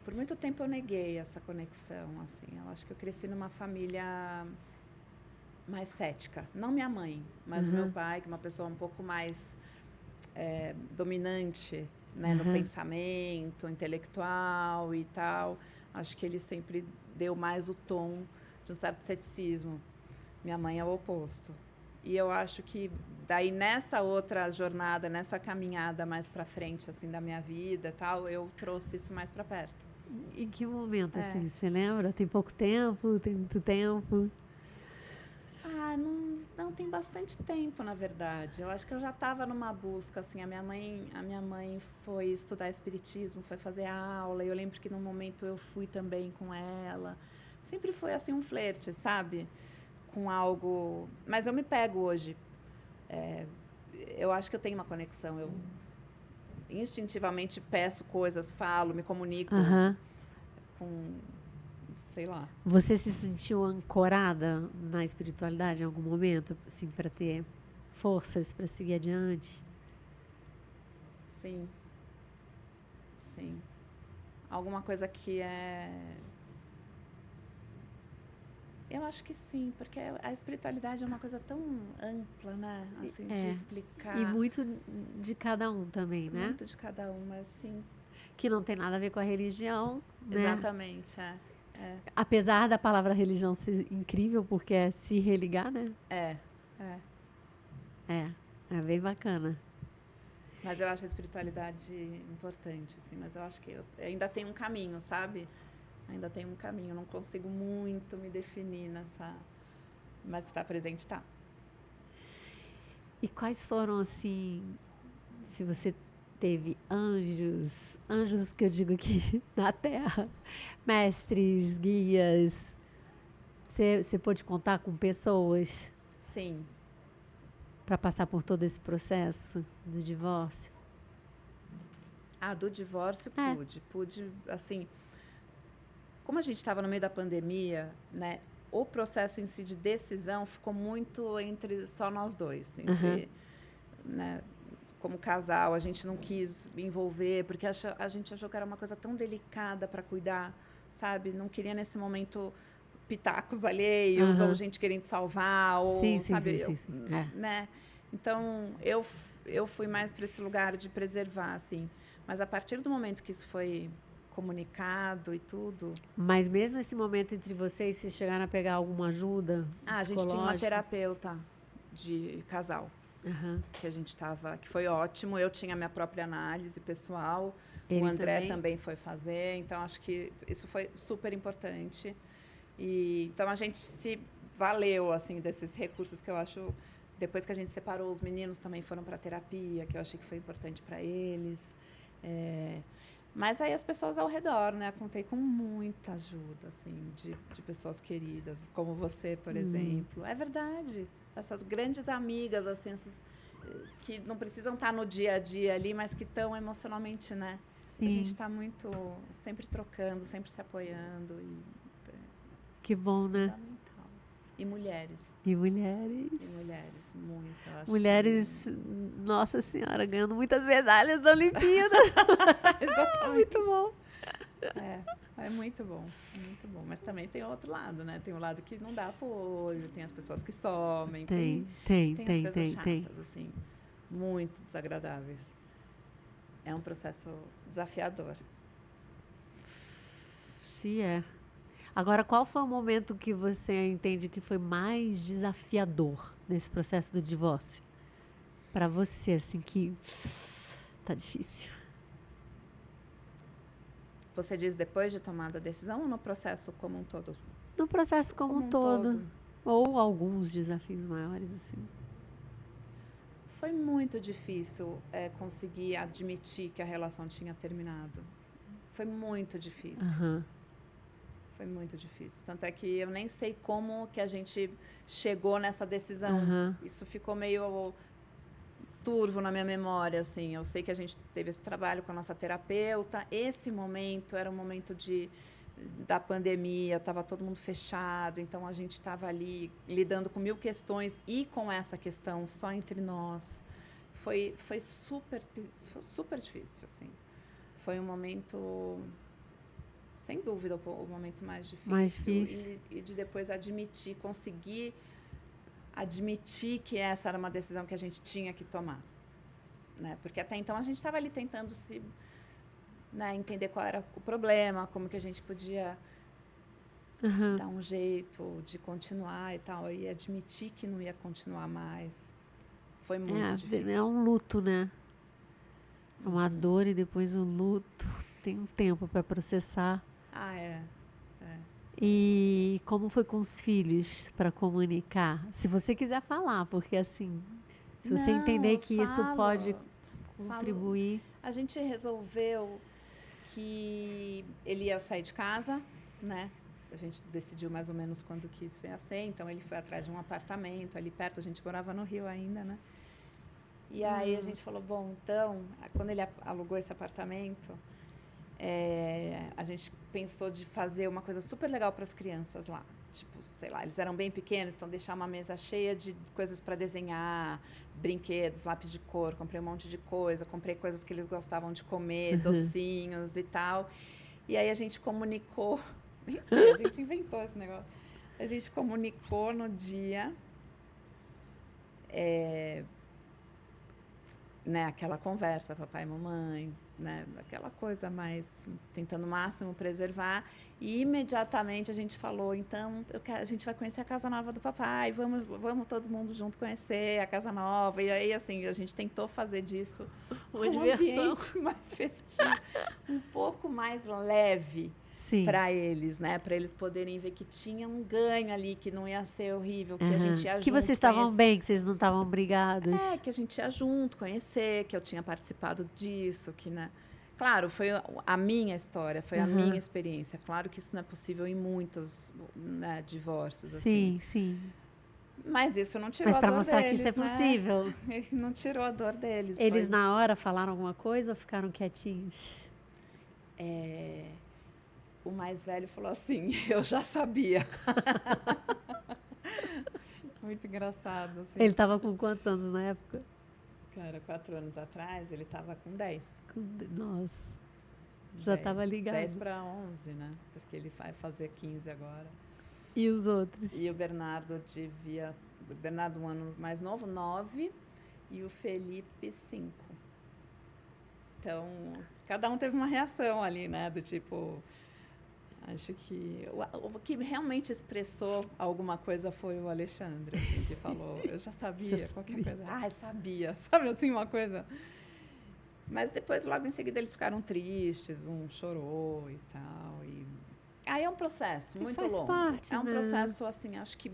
Por muito tempo eu neguei essa conexão, assim. Eu acho que eu cresci numa família mais cética. Não minha mãe, mas o meu pai, que é uma pessoa um pouco mais dominante, né, no pensamento, intelectual e tal. Acho que ele sempre deu mais o tom de um certo ceticismo. Minha mãe é o oposto. E eu acho que daí nessa outra jornada, nessa caminhada mais para frente assim da minha vida, tal, eu trouxe isso mais para perto. Em que momento assim, você lembra? Tem pouco tempo, tem muito tempo? Não tem bastante tempo, na verdade. Eu acho que eu já estava numa busca assim, a minha mãe foi estudar espiritismo, foi fazer aula, e eu lembro que num momento eu fui também com ela. Sempre foi assim um flerte, sabe? Com algo, mas eu me pego hoje. Eu acho que eu tenho uma conexão. Eu instintivamente peço coisas, falo, me comunico com, sei lá. Você se sentiu ancorada na espiritualidade em algum momento, assim, para ter forças para seguir adiante? Sim. Alguma coisa que eu acho que sim, porque a espiritualidade é uma coisa tão ampla, né? Assim, de explicar. E muito de cada um também, né? Muito de cada um, mas sim. Que não tem nada a ver com a religião, né? Exatamente, Apesar da palavra religião ser incrível, porque é se religar, né? É bem bacana. Mas eu acho a espiritualidade importante, assim, mas eu acho que eu ainda tem um caminho, sabe? Ainda tem um caminho, não consigo muito me definir nessa... Mas está presente, está. E quais foram, assim, se você teve anjos que eu digo aqui na Terra, mestres, guias, você pôde contar com pessoas Sim. para passar por todo esse processo do divórcio? Do divórcio É. pude, assim, como a gente estava no meio da pandemia, né, o processo em si de decisão ficou muito entre só nós dois, né, como casal, a gente não quis envolver, porque a gente achou que era uma coisa tão delicada para cuidar, sabe? Não queria nesse momento pitacos alheios, ou gente querendo salvar, ou, sabe? Sim. Né? Então, eu fui mais para esse lugar de preservar, assim. Mas a partir do momento que isso foi comunicado e tudo... Mas mesmo esse momento entre vocês chegaram a pegar alguma ajuda a gente tinha uma terapeuta de casal. Que a gente estava, que foi ótimo. Eu tinha minha própria análise pessoal, o André também foi fazer, então acho que isso foi super importante. E então a gente se valeu assim desses recursos que eu acho. Depois que a gente separou, os meninos também foram para terapia, que eu achei que foi importante para eles. Mas aí as pessoas ao redor, né? Contei com muita ajuda, assim, de pessoas queridas, como você, por exemplo. É verdade. Essas grandes amigas, assim, essas, que não precisam estar no dia a dia ali, mas que estão emocionalmente, né? Sim. A gente está muito, sempre trocando, sempre se apoiando. Que bom, né? Fundamental. E mulheres. E mulheres. E mulheres, muito. Acho mulheres, Nossa Senhora, ganhando muitas medalhas da Olimpíada. Exatamente. Muito bom. É muito bom, muito bom. Mas também tem outro lado, né? Tem o lado que não dá apoio, tem as pessoas que somem. Tem as coisas chatas, assim, muito desagradáveis. É um processo desafiador. Sim, é. Agora, qual foi o momento que você entende que foi mais desafiador nesse processo do divórcio? Para você, assim, que tá difícil. Você diz depois de tomada a decisão ou no processo como um todo? No processo como um todo. Ou alguns desafios maiores, assim. Foi muito difícil conseguir admitir que a relação tinha terminado. Foi muito difícil. Foi muito difícil. Tanto é que eu nem sei como que a gente chegou nessa decisão. Isso ficou meio turvo na minha memória, assim. Eu sei que a gente teve esse trabalho com a nossa terapeuta. Esse momento era um momento da pandemia, estava todo mundo fechado, então a gente estava ali lidando com 1000 questões e com essa questão só entre nós. Foi super difícil, assim. Foi um momento... Sem dúvida, o momento mais difícil. E de depois conseguir admitir que essa era uma decisão que a gente tinha que tomar. Né? Porque até então a gente estava ali tentando entender qual era o problema, como que a gente podia dar um jeito de continuar e tal. E admitir que não ia continuar mais. Foi muito difícil. É um luto, né? Uma dor e depois um luto. Tem um tempo para processar. E como foi com os filhos para comunicar? Se você quiser falar, porque assim, se você entender que isso pode contribuir. A gente resolveu que ele ia sair de casa, né? A gente decidiu mais ou menos quando que isso ia ser, então ele foi atrás de um apartamento ali perto, a gente morava no Rio ainda, né? E aí a gente falou, bom, então, quando ele alugou esse apartamento, a gente pensou de fazer uma coisa super legal para as crianças lá. Tipo, sei lá, eles eram bem pequenos, então deixar uma mesa cheia de coisas para desenhar, brinquedos, lápis de cor, comprei um monte de coisa, comprei coisas que eles gostavam de comer, docinhos e tal. E aí a gente comunicou, nem sei, a gente inventou esse negócio. A gente comunicou no dia... né, aquela conversa, papai e mamãe, né, aquela coisa mais tentando o máximo preservar, e imediatamente a gente falou, então a gente vai conhecer a casa nova do papai, vamos todo mundo junto conhecer a casa nova. E aí assim a gente tentou fazer disso uma diversão, ambiente mais festivo, um pouco mais leve, Sim. para eles, né? Para eles poderem ver que tinha um ganho ali, que não ia ser horrível, que a Aham. gente ia Que junto vocês estavam conhecer. bem, que vocês não estavam brigados. Que a gente ia junto conhecer, que eu tinha participado disso, que, né? Claro, foi a minha história, foi a Aham. minha experiência. Claro que isso não é possível em muitos, né, divórcios, assim. Sim, sim. Mas isso não tirou Mas a para dor mostrar que deles, isso é né? possível. Não tirou a dor deles. Eles Foi, na hora falaram alguma coisa ou ficaram quietinhos? o mais velho falou assim, eu já sabia. Muito engraçado, assim. Ele estava com quantos anos na época? Cara, 4 anos atrás, ele estava com 10. Nossa, já estava ligado. 10 para 11, né? Porque ele vai fazer 15 agora. E os outros? E o Bernardo devia... O Bernardo, um ano mais novo, 9. E o Felipe, 5. Então, cada um teve uma reação ali, né? Do tipo... Acho que o que realmente expressou alguma coisa foi o Alexandre, assim, que falou, eu já sabia, qualquer coisa. Ah, sabia, sabe assim, uma coisa. Mas depois, logo em seguida, eles ficaram tristes, um chorou e tal. E... Aí é um processo muito faz longo. parte, É um né? processo, assim, acho que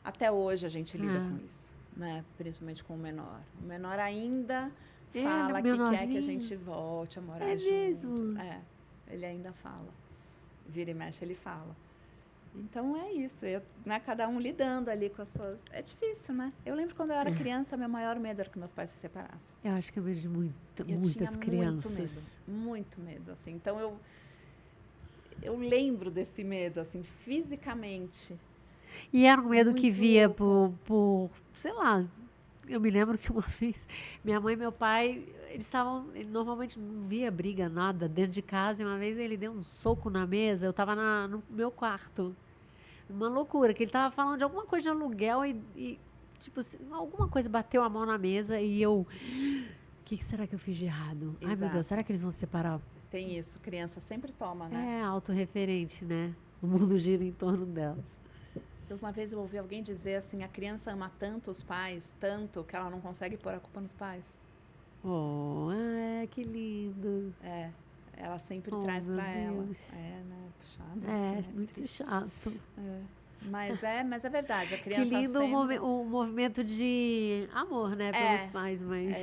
até hoje a gente lida com isso, né? Principalmente com o menor. O menor ainda fala que quer que a gente volte a morar junto. Mesmo? Ele ainda fala. Vira e mexe, ele fala. Então é isso, né, cada um lidando ali com as suas... É difícil, né? Eu lembro quando eu era criança, meu maior medo era que meus pais se separassem. Eu acho que eu vejo Eu muitas tinha crianças. muito medo, assim. Então eu lembro desse medo, assim, fisicamente. E era um medo Muito que via louco. sei lá, eu me lembro que uma vez minha mãe e meu pai, ele normalmente não via briga, nada, dentro de casa, e uma vez ele deu um soco na mesa, eu estava no meu quarto. Uma loucura, que ele estava falando de alguma coisa de aluguel e tipo, alguma coisa bateu a mão na mesa e eu... O que será que eu fiz de errado? Ai, meu Deus, será que eles vão se separar? Tem isso, criança sempre toma, né? É autorreferente, né? O mundo gira em torno delas. Uma vez eu ouvi alguém dizer assim, a criança ama tanto os pais, tanto, que ela não consegue pôr a culpa nos pais. Oh, que lindo. Ela sempre traz para ela. Deus. Né? Puxado. É, assim, muito triste. chato. Mas é verdade, a criança Que lindo sempre... o movimento de amor, né, pelos pais, mas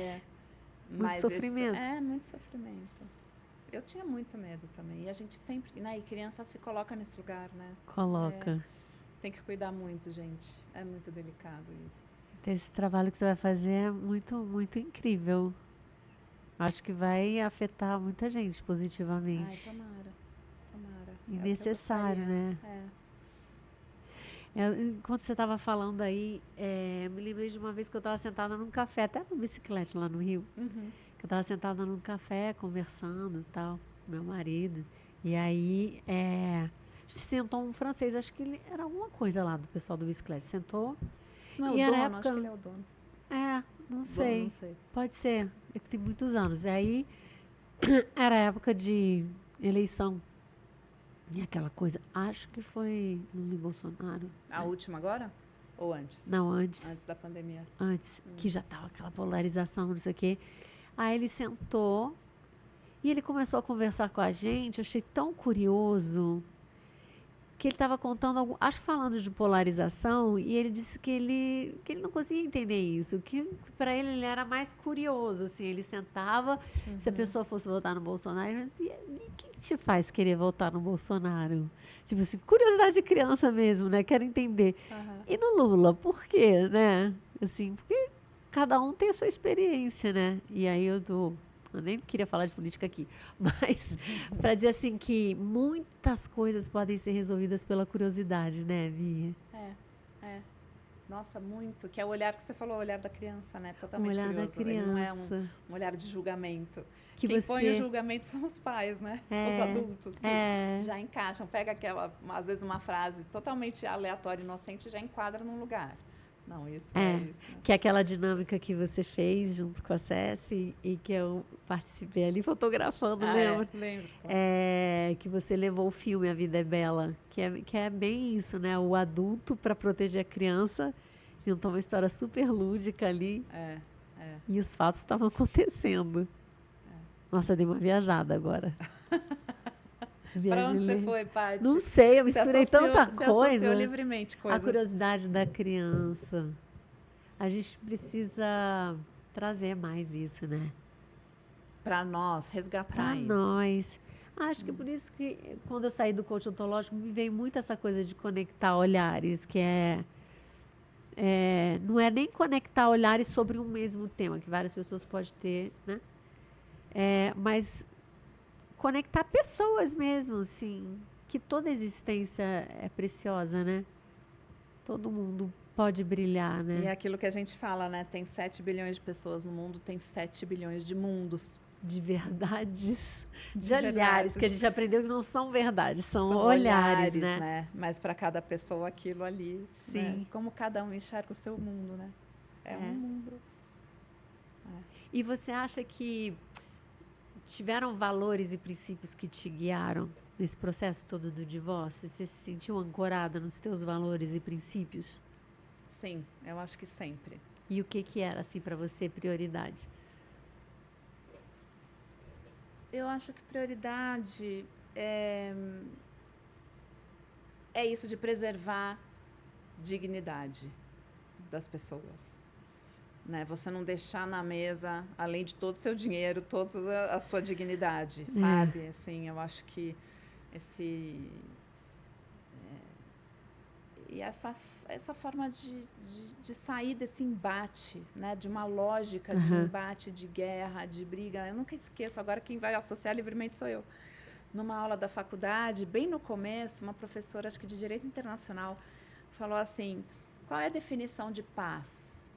muito sofrimento. Muito sofrimento. Eu tinha muito medo também. E a gente sempre, né, e criança se coloca nesse lugar, né? Coloca. Tem que cuidar muito, gente. É muito delicado isso. Esse trabalho que você vai fazer é muito, muito incrível. Acho que vai afetar muita gente positivamente. Ai, tomara. E necessário, né? Enquanto você estava falando aí, eu me lembrei de uma vez que eu estava sentada num café, até no bicicleta lá no Rio. Uhum. Que eu estava sentada num café, conversando e tal, com meu marido. E aí, sentou um francês, acho que ele era alguma coisa lá do pessoal do bicicleta. Sentou. Não é e o era dono, acho que ele é o dono. Não sei. Não sei. Pode ser. É que tem muitos anos. E aí, era época de eleição. E aquela coisa, acho que foi Lula e Bolsonaro. A última agora? Ou antes? Não, antes. Antes da pandemia. Antes, que já tava aquela polarização, não sei o quê. Aí ele sentou e ele começou a conversar com a gente. Eu achei tão curioso que ele estava contando, acho que falando de polarização, e ele disse que ele não conseguia entender isso, que para ele era mais curioso, assim, ele sentava, se a pessoa fosse votar no Bolsonaro, ele dizia, o que te faz querer votar no Bolsonaro? Tipo assim, curiosidade de criança mesmo, né? Quero entender. E no Lula, por quê, né? Assim, porque cada um tem a sua experiência, né? E aí eu nem queria falar de política aqui, mas para dizer assim que muitas coisas podem ser resolvidas pela curiosidade, né, Bia? Nossa, muito. Que é o olhar que você falou, o olhar da criança, né? Totalmente o olhar curioso. da criança. Ele não é um olhar de julgamento. Que Quem põe o julgamento são os pais, né? Os adultos. Que já encaixam. Pega às vezes uma frase totalmente aleatória, inocente, e já enquadra num lugar. Não, isso é isso. Né? Que é aquela dinâmica que você fez junto com a Ceci e que eu participei ali fotografando, lembra? Lembro. Que você levou o filme A Vida é Bela, que é bem isso, né? O adulto para proteger a criança, inventou uma história super lúdica ali. E os fatos estavam acontecendo. Nossa, dei uma viajada agora. Para Viagem onde você livre. foi, Paty? Não sei, eu misturei tanta Você coisa. associou livremente A coisas. curiosidade da criança. A gente precisa trazer mais isso, né? Para nós, resgatar Para isso. nós. Acho que por isso que quando eu saí do coach ontológico, me veio muito essa coisa de conectar olhares, que não é nem conectar olhares sobre um mesmo tema, que várias pessoas podem ter, né? Mas conectar pessoas mesmo, assim, que toda existência é preciosa, né? Todo mundo pode brilhar, E é né? aquilo que a gente fala, né? Tem 7 bilhões de pessoas no mundo, tem 7 bilhões de mundos. De verdades, de De olhares, verdades. que a já aprendeu que não são verdades, são São olhares, né? Mas para cada pessoa aquilo ali, né? Sim. Como cada um enxerga o seu mundo, né? É um mundo. E você acha que tiveram valores e princípios que te guiaram nesse processo todo do divórcio? Você se sentiu ancorada nos teus valores e princípios? Sim, eu acho que sempre. E o que era, assim, para você prioridade? Eu acho que prioridade é isso de preservar dignidade das pessoas. Né? Você não deixar na mesa, além de todo o seu dinheiro, toda a sua dignidade, sabe? Assim, eu acho que e essa forma de sair desse embate, né? De uma lógica de embate, de guerra, de briga. Eu nunca esqueço, agora quem vai associar livremente sou eu. Numa aula da faculdade, bem no começo, uma professora, acho que de Direito Internacional, falou assim, qual é a definição de paz?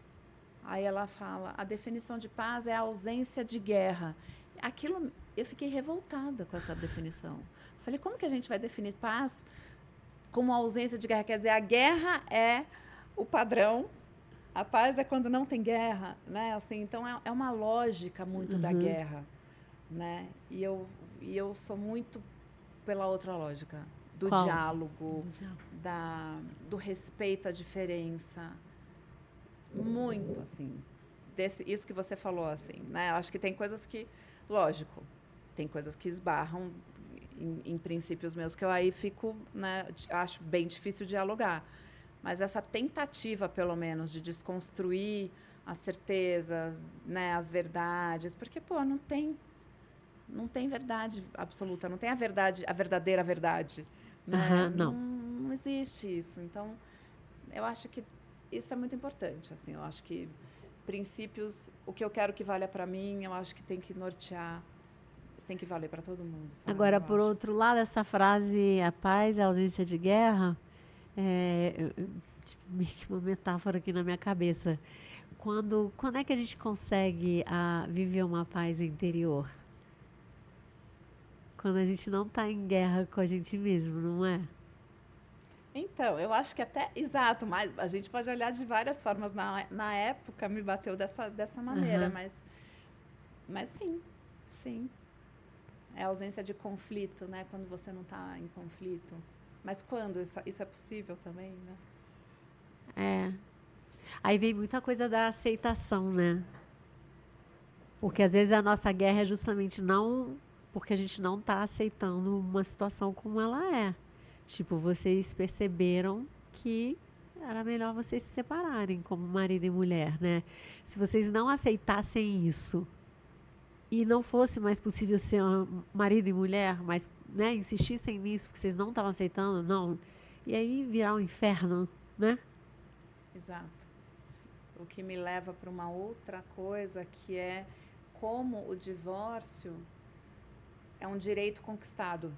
Aí ela fala, a definição de paz é a ausência de guerra. Aquilo, eu fiquei revoltada com essa definição. Falei, como que a gente vai definir paz como ausência de guerra? Quer dizer, a guerra é o padrão, a paz é quando não tem guerra, né? Assim, então, é uma lógica muito da guerra, né? E eu sou muito pela outra lógica, do diálogo, do respeito à diferença. Muito, assim. Isso que você falou, assim, né? Eu acho que tem coisas que, lógico, tem coisas que esbarram em princípios meus que eu aí fico, né? Acho bem difícil dialogar. Mas essa tentativa, pelo menos, de desconstruir as certezas, né? As verdades, porque, pô, não tem verdade absoluta, não tem a verdadeira verdade, né? Não existe isso. Então, eu acho que isso é muito importante, assim. Eu acho que princípios, o que eu quero que valha para mim, eu acho que tem que nortear, tem que valer para todo mundo. Sabe? Agora, por outro lado, essa frase, a paz é a ausência de guerra, tipo, meio que uma metáfora aqui na minha cabeça. Quando é que a gente consegue viver uma paz interior? Quando a gente não está em guerra com a gente mesmo, não é? Então, eu acho que exato, mas a gente pode olhar de várias formas. Na época me bateu dessa maneira, mas sim. É a ausência de conflito, né? Quando você não está em conflito. Mas quando isso é possível também, né? Aí vem muita coisa da aceitação, né? Porque às vezes a nossa guerra é justamente não porque a gente não está aceitando uma situação como ela é. Tipo, vocês perceberam que era melhor vocês se separarem como marido e mulher, né? Se vocês não aceitassem isso e não fosse mais possível ser marido e mulher, mas, né, insistissem nisso porque vocês não estavam aceitando, não. E aí virar um inferno, né? Exato. O que me leva para uma outra coisa, que é como o divórcio é um direito conquistado.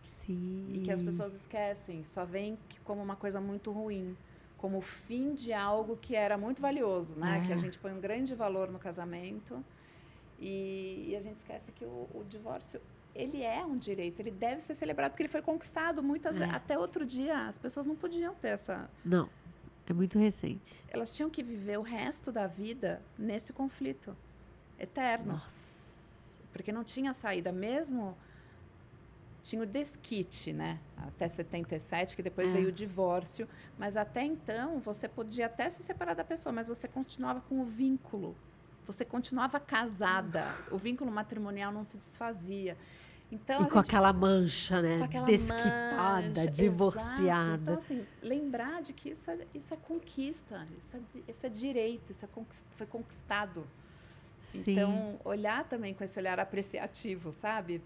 Sim. E que as pessoas esquecem, só veem como uma coisa muito ruim, como o fim de algo que era muito valioso, né? Que a gente põe um grande valor no casamento e a gente esquece que o divórcio, ele é um direito, ele deve ser celebrado porque ele foi conquistado muitas vezes. Até outro dia, as pessoas não podiam ter essa... Não, é muito recente. Elas tinham que viver o resto da vida nesse conflito eterno. Nossa. Porque não tinha saída, mesmo... Tinha o desquite, né? Até 77, que depois veio o divórcio. Mas até então, você podia até se separar da pessoa, mas você continuava com o vínculo. Você continuava casada. O vínculo matrimonial não se desfazia. Então, E a com gente aquela mancha, né? com aquela Desquitada, mancha, exato. divorciada. Então, assim, lembrar de que isso é conquista, isso é direito, foi conquistado. Sim. Então, olhar também com esse olhar apreciativo, sabe?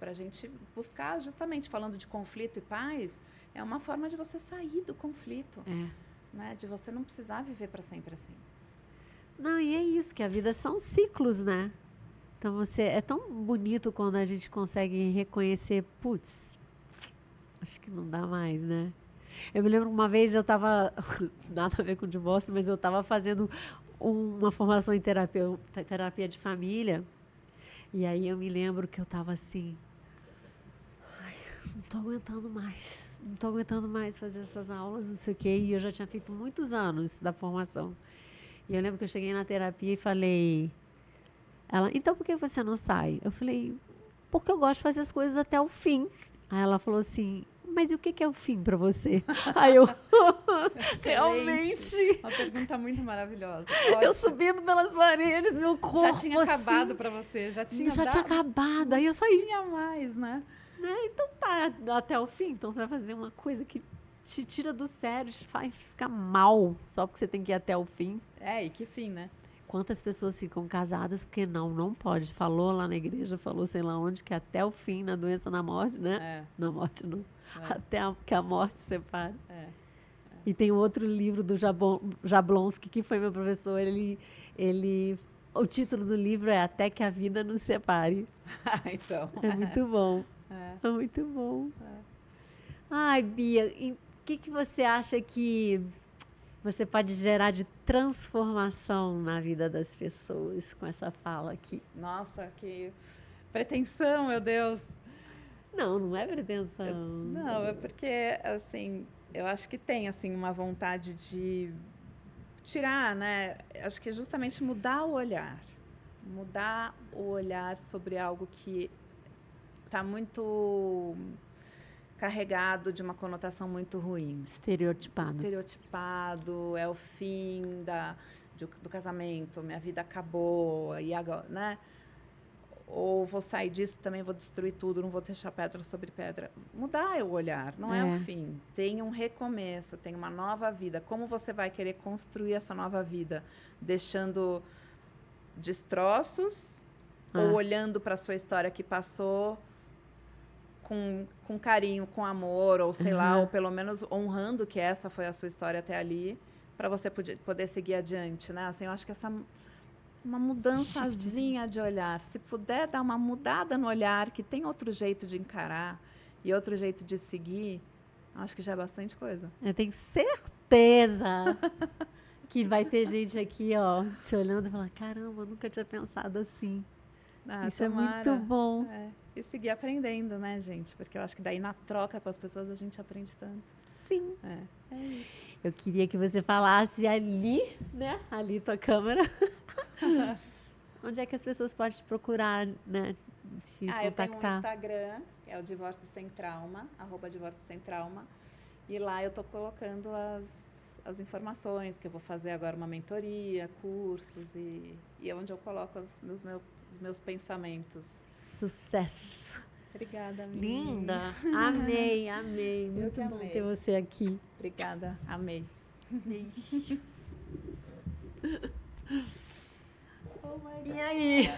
Para a gente buscar, justamente, falando de conflito e paz, é uma forma de você sair do conflito. Né? De você não precisar viver para sempre assim. Não, e é isso, que a vida são ciclos, né? Então, é tão bonito quando a gente consegue reconhecer, putz, acho que não dá mais, né? Eu me lembro uma vez eu estava, nada a ver com divórcio, mas eu estava fazendo uma formação em terapia de família. E aí eu me lembro que eu estava assim, ai, não estou aguentando mais. Não estou aguentando mais fazer essas aulas, não sei o quê. E eu já tinha feito muitos anos da formação. E eu lembro que eu cheguei na terapia e falei... Ela, então por que você não sai? Eu falei, porque eu gosto de fazer as coisas até o fim. Aí ela falou assim, mas e o que é o fim para você? Aí eu, realmente... Uma pergunta muito maravilhosa. Eu Ótimo. subindo pelas paredes, meu corpo já tinha assim, acabado para você, já tinha acabado. Aí eu saí. Não tinha mais, né? Então tá, até o fim. Então você vai fazer uma coisa que te tira do sério, te faz ficar mal, só porque você tem que ir até o fim. E que fim, né? Quantas pessoas ficam casadas porque não pode. Falou lá na igreja, falou sei lá onde, que até o fim, na doença, na morte, né? Na morte não. Até que a morte separe. E tem outro livro do Jablonski, que foi meu professor, o título do livro é Até que a Vida nos Separe. Então. É muito bom. É muito bom. Ai, Bia, o que você acha que você pode gerar de transformação na vida das pessoas com essa fala aqui? Nossa, que pretensão, meu Deus. Não é pretensão. Não, é porque, assim, eu acho que tem, assim, uma vontade de tirar, né? Acho que é justamente mudar o olhar. Mudar o olhar sobre algo que está muito carregado de uma conotação muito ruim. Estereotipado, é o fim do casamento, minha vida acabou, e agora, né? Ou vou sair disso, também vou destruir tudo, não vou deixar pedra sobre pedra. Mudar o olhar, não é o fim. Tem um recomeço, tem uma nova vida. Como você vai querer construir essa nova vida? Deixando destroços ou olhando para a sua história que passou com carinho, com amor, ou sei lá, ou pelo menos honrando que essa foi a sua história até ali, para você poder seguir adiante, né? Assim, eu acho que uma mudançazinha de olhar. Se puder dar uma mudada no olhar, que tem outro jeito de encarar e outro jeito de seguir, acho que já é bastante coisa. Eu tenho certeza que vai ter gente aqui, ó, te olhando e falar, caramba, eu nunca tinha pensado assim. Isso tomara. É muito bom. E seguir aprendendo, né, gente? Porque eu acho que daí na troca com as pessoas a gente aprende tanto. Sim. É isso. Eu queria que você falasse ali, né? Ali tua câmera. Onde é que as pessoas podem te procurar, né? Te contactar? Eu tenho um Instagram, é o Divórcio Sem Trauma, @Divórcio Sem Trauma. E lá eu tô colocando as informações, que eu vou fazer agora uma mentoria, cursos, e é onde eu coloco os meus pensamentos. Sucesso! Obrigada, amiga. Linda! Amei. Muito bom ter você aqui. Obrigada, amei. Beijo. Oh my God. E aí?